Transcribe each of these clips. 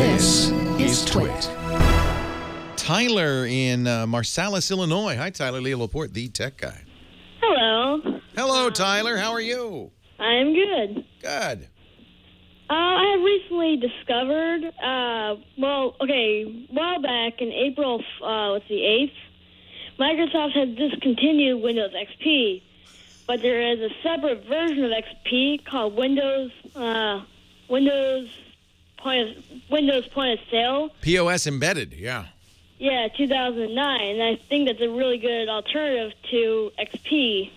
This is TWiT. Tyler in Marseilles, Illinois. Hi, Tyler. Leo Laporte, the tech guy. Hello. Hello, Tyler. How are you? I'm good. Good. I have recently discovered, a while back in April, 8th, Microsoft has discontinued Windows XP, but there is a separate version of XP called Windows Point of Sale. POS embedded, yeah. Yeah, 2009, and I think that's a really good alternative to XP.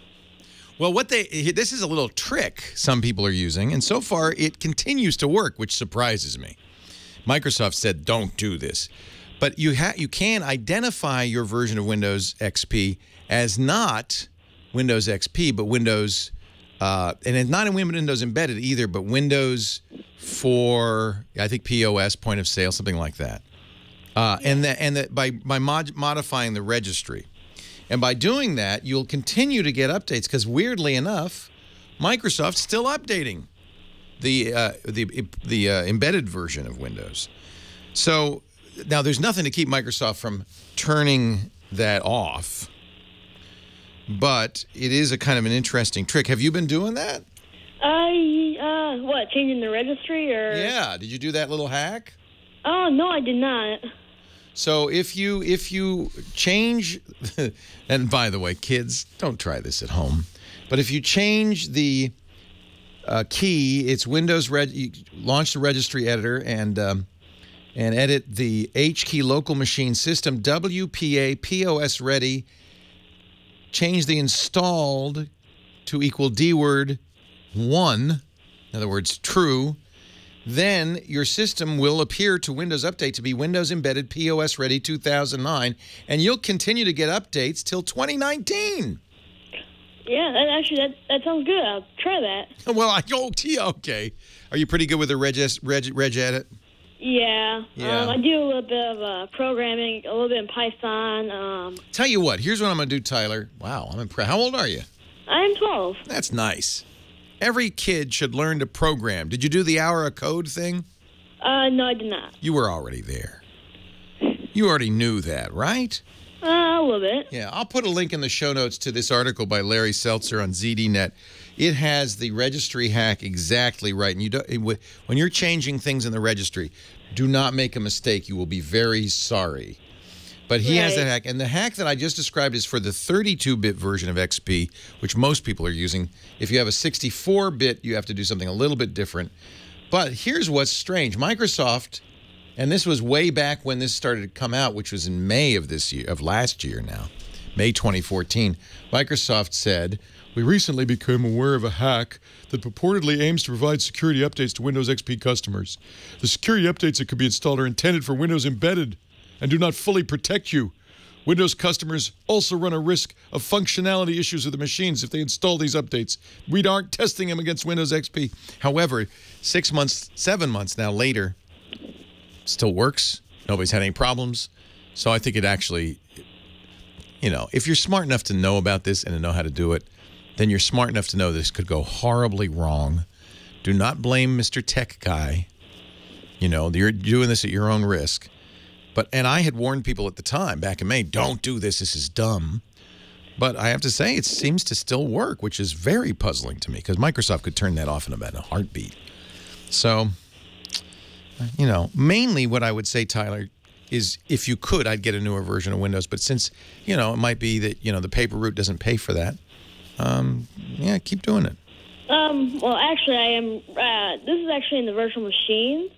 Well, this is a little trick some people are using, and so far it continues to work, which surprises me. Microsoft said, don't do this. But you can identify your version of Windows XP as not Windows XP, but Windows, and it's not in Windows Embedded either, but Windows for, I think, POS, point of sale, something like that. And by modifying the registry. And by doing that, you'll continue to get updates because, weirdly enough, Microsoft's still updating the embedded version of Windows. So now there's nothing to keep Microsoft from turning that off, but it is a kind of an interesting trick. Have you been doing that? What, changing the registry or? Yeah. Did you do that little hack? Oh, no, I did not. So if you change, and by the way, kids, don't try this at home, but if you change the key, it's Windows. You launch the registry editor and edit the H key local machine system WPA POS ready. Change the installed to equal DWORD 1, in other words, true. Then your system will appear to Windows Update to be Windows Embedded POS Ready 2009, and you'll continue to get updates till 2019. Yeah, that sounds good. I'll try that. Well, okay. Are you pretty good with the reg edit? Yeah. I do a little bit of programming, a little bit in Python. Tell you what, here's what I'm going to do, Tyler. Wow, I'm impressed. How old are you? I'm 12. That's nice. Every kid should learn to program. Did you do the hour of code thing? No, I did not. You were already there. You already knew that, right? A little bit. Yeah, I'll put a link in the show notes to this article by Larry Seltzer on ZDNet. It has the registry hack exactly right. And when you're changing things in the registry, do not make a mistake. You will be very sorry. But he has that hack. And the hack that I just described is for the 32-bit version of XP, which most people are using. If you have a 64-bit, you have to do something a little bit different. But here's what's strange. Microsoft, and this was way back when this started to come out, which was in May of last year now, May 2014, Microsoft said, "We recently became aware of a hack that purportedly aims to provide security updates to Windows XP customers. The security updates that could be installed are intended for Windows Embedded and do not fully protect you. Windows customers also run a risk of functionality issues with the machines if they install these updates. We aren't testing them against Windows XP." However, 6 months, 7 months now later, still works. Nobody's had any problems. So I think it actually, if you're smart enough to know about this and to know how to do it, then you're smart enough to know this could go horribly wrong. Do not blame Mr. Tech Guy. You're doing this at your own risk. And I had warned people at the time, back in May, don't do this, this is dumb. But I have to say, it seems to still work, which is very puzzling to me, because Microsoft could turn that off in about a heartbeat. So, mainly what I would say, Tyler, is if you could, I'd get a newer version of Windows. But since, it might be that, the paper route doesn't pay for that, keep doing it. Well, actually, I am, this is actually in the virtual machine,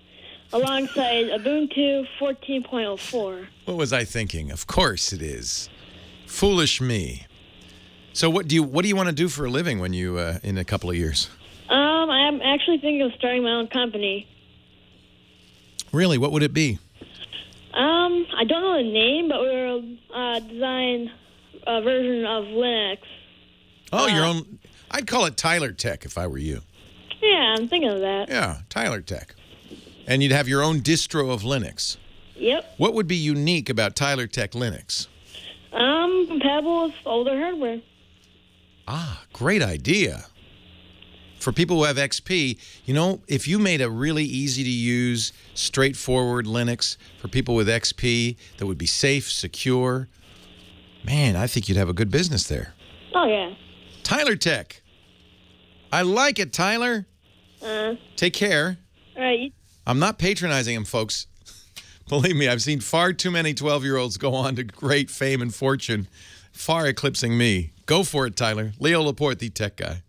alongside Ubuntu 14.04. What was I thinking? Of course it is. Foolish me. So what do you want to do for a living when you in a couple of years? I'm actually thinking of starting my own company. Really? What would it be? I don't know the name, but we'll design a version of Linux. Oh, your own. I'd call it Tyler Tech if I were you. Yeah, I'm thinking of that. Yeah, Tyler Tech. And you'd have your own distro of Linux. Yep. What would be unique about Tyler Tech Linux? Compatible with older hardware. Ah, great idea. for people who have XP, you know, if you made a really easy to use, straightforward Linux for people with XP that would be safe, secure, man, I think you'd have a good business there. Oh, yeah. Tyler Tech. I like it, Tyler. Take care. All right. I'm not patronizing him, folks. Believe me, I've seen far too many 12-year-olds go on to great fame and fortune, far eclipsing me. Go for it, Tyler. Leo Laporte, the tech guy.